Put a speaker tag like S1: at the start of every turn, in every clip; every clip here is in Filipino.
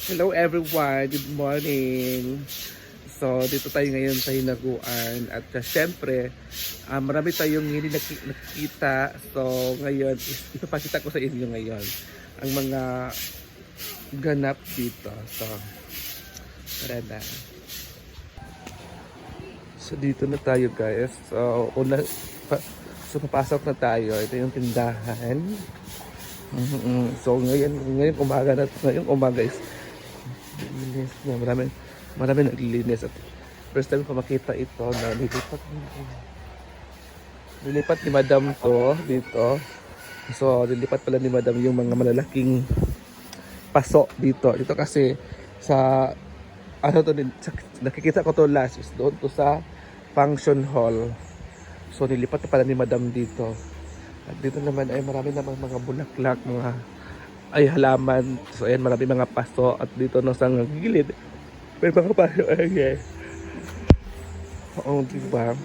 S1: Hello everyone, good morning. So dito tayo ngayon sa Hinaguan at syempre marami tayong hindi nakikita. So ngayon ipapakita ko sa inyo ngayon ang mga ganap dito. So tara na. So dito na tayo guys. So papasok na tayo. Ito yung tindahan. So ngayon umaga is linis na, marami naglilinis at first time ko makita ito na nilipat ni madam to dito. So nilipat pala ni madam yung mga malalaking paso dito kasi sa ano to din, nakikita ko to last is doon to sa function hall. So nilipat na pala ni madam dito. At dito naman ay marami namang mga bulaklak, mga halaman. So ayan, marami mga paso at dito no sa gilid may mga paso. Okay. Oo, diba?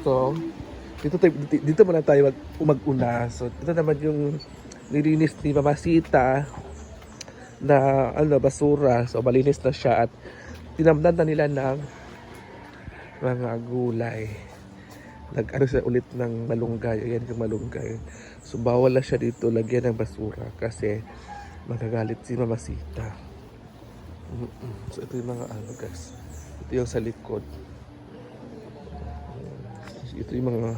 S1: So dito muna tayo mag-una. So dito naman yung nilinis ni Mama Sita na basura. So malinis na siya at tinamnan na nila ng mga gulay. Nag-ano siya ulit ng malunggay. Ayan yung malunggay. So bawal na siya dito lagyan ng basura kasi magagalit si Mama Sita. So ito yung mga guys. Ito yung sa likod. Ito yung mga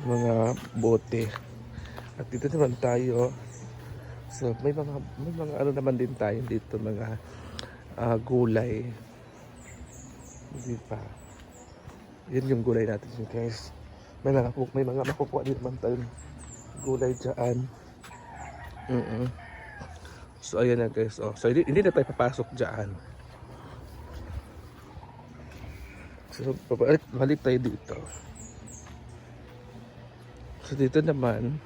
S1: mga bote. At dito naman tayo. So may mga naman din tayo dito, mga gulay. Hindi pa. Yan yung gulay natin guys. May mga makukuha din naman tayong gulay dyan. So ayan na guys. So hindi na tayo papasok dyan. So balik tayo dito. So dito naman.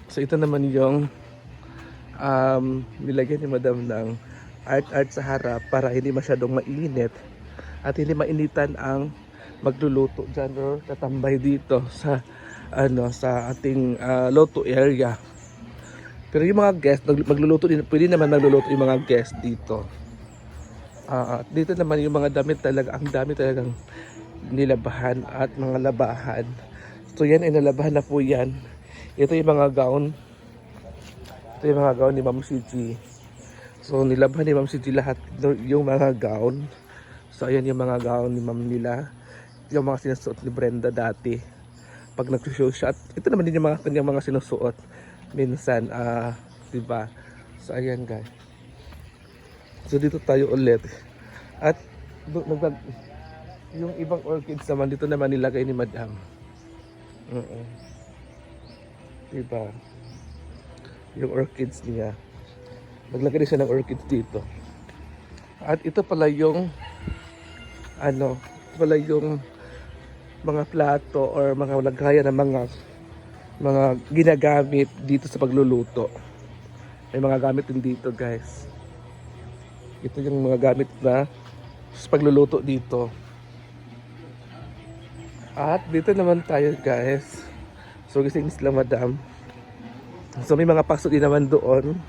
S1: So ito naman yung nilagyan ni madam ng art sa harap para hindi masyadong mainit at hindi mainitan ang magluluto dyan or tatambay dito sa sa ating luto area. Pero yung mga guest magluluto din, pwede naman magluluto yung mga guest dito. Dito naman yung mga damit talaga, ang dami talagang nilabahan at mga labahan. So yan ay nalabahan na po yan. Ito yung mga gown. Ito yung mga gown ni Ma'am CG. So nilabhan ni Ma'am CG lahat yung mga gown. So ayan yung mga gown ni Ma'am nila. Yung mga sinusuot ni Brenda dati pag nag-show siya. At ito naman din yung mga kanyang mga sinusuot minsan, diba? So ayan guys. So dito tayo ulit. At yung ibang orchids naman dito naman nilagay ni Madam. Diba? Yung orchids niya. Naglagay siya ng orchids dito. At ito pala yung yung mga plato or mga lagayan ng mga ginagamit dito sa pagluluto. May mga gamit din dito guys. Ito yung mga gamit na sa pagluluto dito. At dito naman tayo guys. So gising sila madam. So may mga paso din naman doon.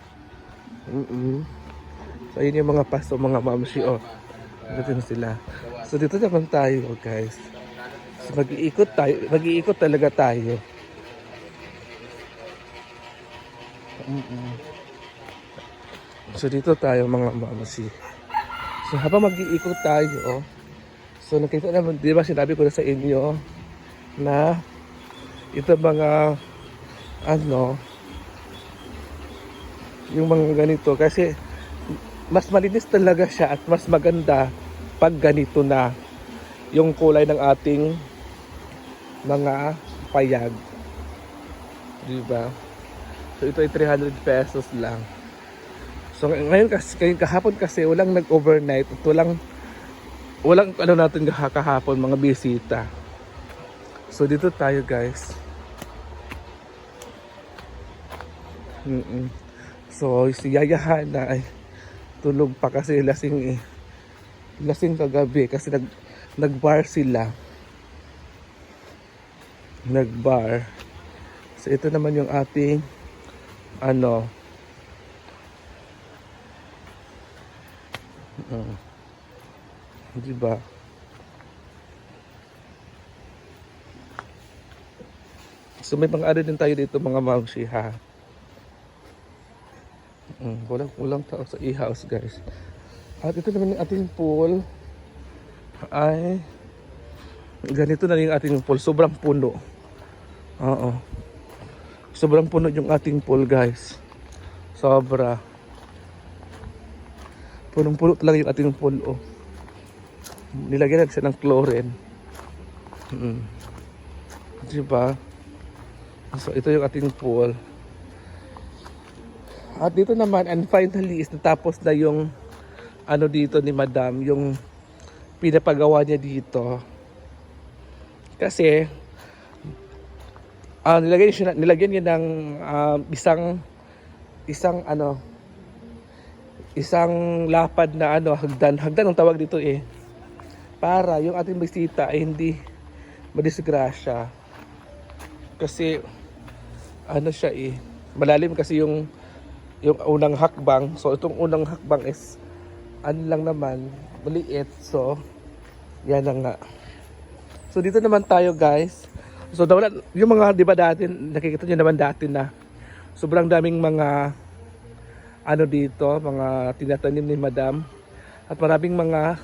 S1: So ayun yung mga paso, mga mamshi. Dito na sila. So dito naman tayo guys. So mag-iikot talaga tayo. So dito tayo mga mamshi. So habang mag-iikot tayo, so nakita naman, di ba sinabi ko na sa inyo na ito mga yung mga ganito kasi mas malinis talaga siya at mas maganda pag ganito na yung kulay ng ating mga payag, diba? So ito ay 300 pesos lang. So ngayon kahapon kasi walang nag-overnight at walang natin kahapon mga bisita. So dito tayo guys. So si Yaya Hana ay tulog pa kasi lasing kagabi kasi nag-bar sila. Nag-bar. So ito naman yung ating ano, di ba? So may mga ano din tayo dito mga mamshi ha. Walang tao sa e-house guys. At ito naman yung ating pool ay ganito na yung ating pool. Sobrang puno. Oo. Sobrang puno yung ating pool guys. Sobra. Punong-puno talaga yung ating pool. Oh. Nilagyan natin siya ng chlorine. Diba? So ito yung ating pool. At dito naman, and finally is natapos na yung ano dito ni Madam, yung pinapagawa niya dito. Kasi nilagyan niya ng isang lapad na hagdan ang tawag dito para yung ating bisita ay hindi madisgrasya. Kasi siya malalim kasi yung unang hakbang. So itong unang hakbang is lang naman, maliit. So yan na nga. So dito naman tayo guys. So yung mga di ba dati, nakikita nyo naman dati na sobrang daming mga dito, mga tinatanim ni Madam. At maraming mga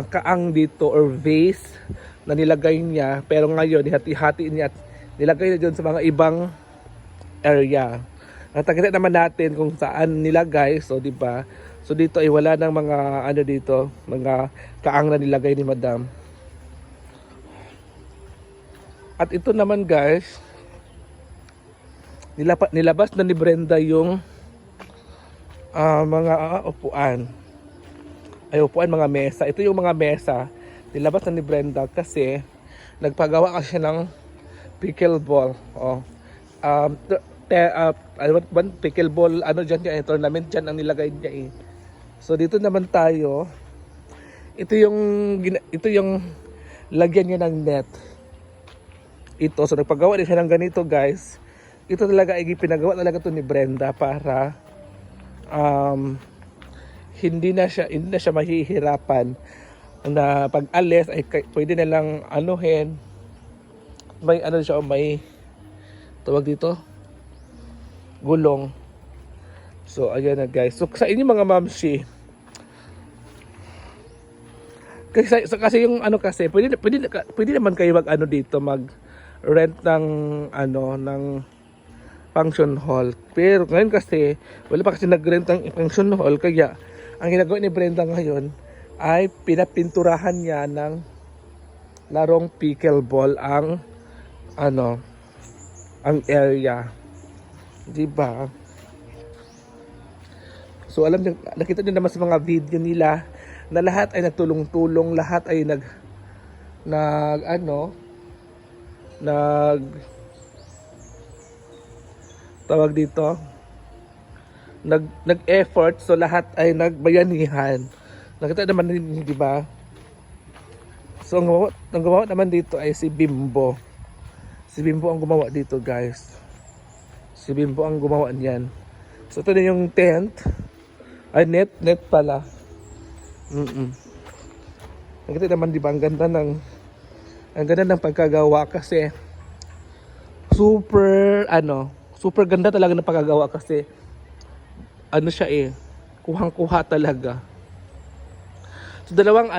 S1: kaang dito or vase na nilagay niya. Pero ngayon, hati-hati niya at nilagay niya dyan sa mga ibang area. Nakita naman natin kung saan nilagay. So, di ba? So, dito ay wala ng mga dito, mga kaang na nilagay ni Madam. At ito naman guys, nilabas na ni Brenda yung mga upuan. Mga mesa. Ito yung mga mesa. Nilabas na ni Brenda kasi nagpagawa kasi ng pickleball. Pickleball dyan tournament dyan ang nilagay niya So dito naman tayo. Ito yung lagyan niya ng net. So nagpagawa din siya ng ganito guys. Ito talaga ay pinagawa talaga to ni Brenda para hindi na siya mahihirapan na pag alis ay pwede na lang may may tawag dito gulong. So ayan na guys. So sa inyo mga mamshi, kasi yung pwede naman kayo dito mag rent ng ng function hall. Pero ngayon kasi wala pa kasi nag-rent ng function hall, kaya ang ginagawa ni Brenda ngayon ay pinapinturahan niya ng larong pickleball ang area. Diba? So nakita niyo naman sa mga video nila na lahat ay nagtulong-tulong, lahat ay tawag dito, nag-effort. So lahat ay nagbayanihan. Nakita naman din, di ba? So ang gumawa naman dito ay si Bimbo. Si Bimbo ang gumawa dito guys. Si Bimbo ang gumawa niyan. So ito na yung tent. Ay net pala. Nakita naman di ba ang ganda ng pagkagawa kasi super ganda talaga ng pagkagawa kasi siya kuhang-kuha talaga. So dalawang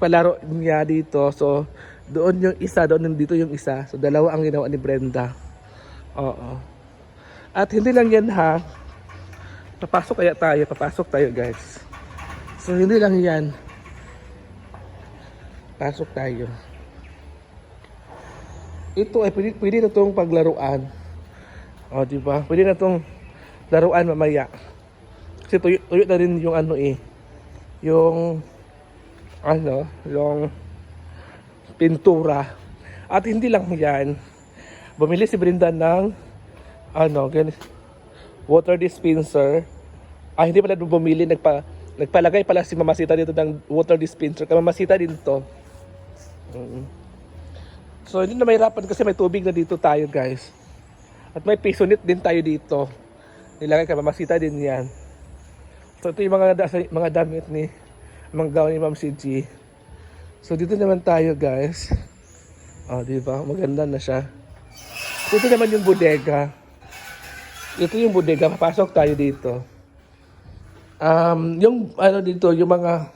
S1: palaro niya dito. So doon yung isa, dito yung isa. So dalawa ang ginawa ni Brenda. Oo. At hindi lang yan ha. Papasok tayo guys. So hindi lang yan. Pasok tayo. Ito ay pwede na itong paglaruan. Di ba? Pwede na itong laruan mamaya. Kasi tuyo na rin yung yung pintura. At hindi lang yan. Bumili si Brenda ng water dispenser. Hindi pala bumili, nagpalagay pala si Mamasita dito ng water dispenser. Kaya Mamasita din to. So hindi na mahirapan kasi may tubig na dito tayo guys. At may pisonit din tayo dito. Nilagay ka, mamasita din yan. So ito yung mga damit ni mga gown ni Ma'am CG. So dito naman tayo guys. Oh, di ba? Maganda na siya. Ito naman yung bodega. Ito yung bodega. Papasok tayo dito. Yung ano dito, yung mga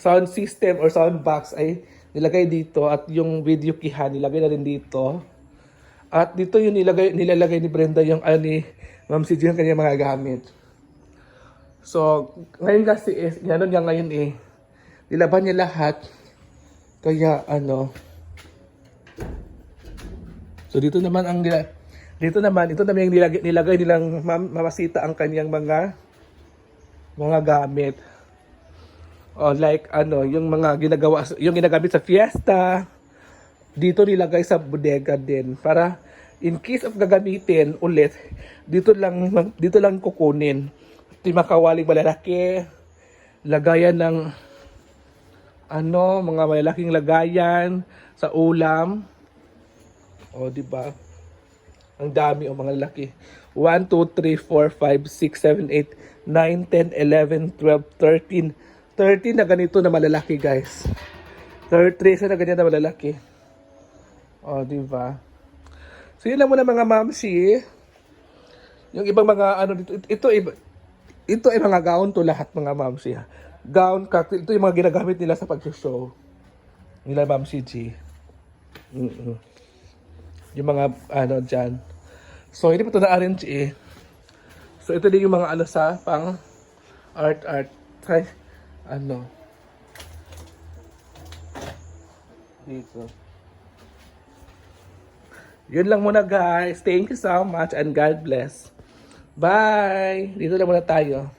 S1: sound system or sound box ay nilagay dito at yung video kiha nilagay na rin dito. At dito yung nilalagay ni Brenda yung ni Ma'am CG yung kanyang mga gamit. So, ngayon kasi gano'n niya ngayon nilaban niya lahat. Kaya so dito naman ito naman yung nilagay nilang mamasita ang kanyang mga gamit. O like yung mga ginagamit sa fiesta. Dito nilagay sa bodega din para in case of gagamitin ulit, dito lang kukunin. Ito yung makawaling malalaki, lagayan ng mga malalaking lagayan sa ulam. O, di ba? Ang dami mga lalaki. 1, 2, 3, 4, 5, 6, 7, 8, 9, 10, 11, 12, 13. 13 na ganito na malalaki, guys. 13 na ganyan na malalaki. O, di ba? So, yun lang muna mga mamsi. Yung ibang mga ito ay mga gown to lahat mga mamsi. Gown, ito yung mga ginagamit nila sa pag-show. Nila Ma'am CG. Yung mga dyan. So, hindi pa ito na-arrange So, ito din yung mga sa pang art. Try, dito. Yun lang muna guys. Thank you so much and God bless. Bye! Dito na muna tayo.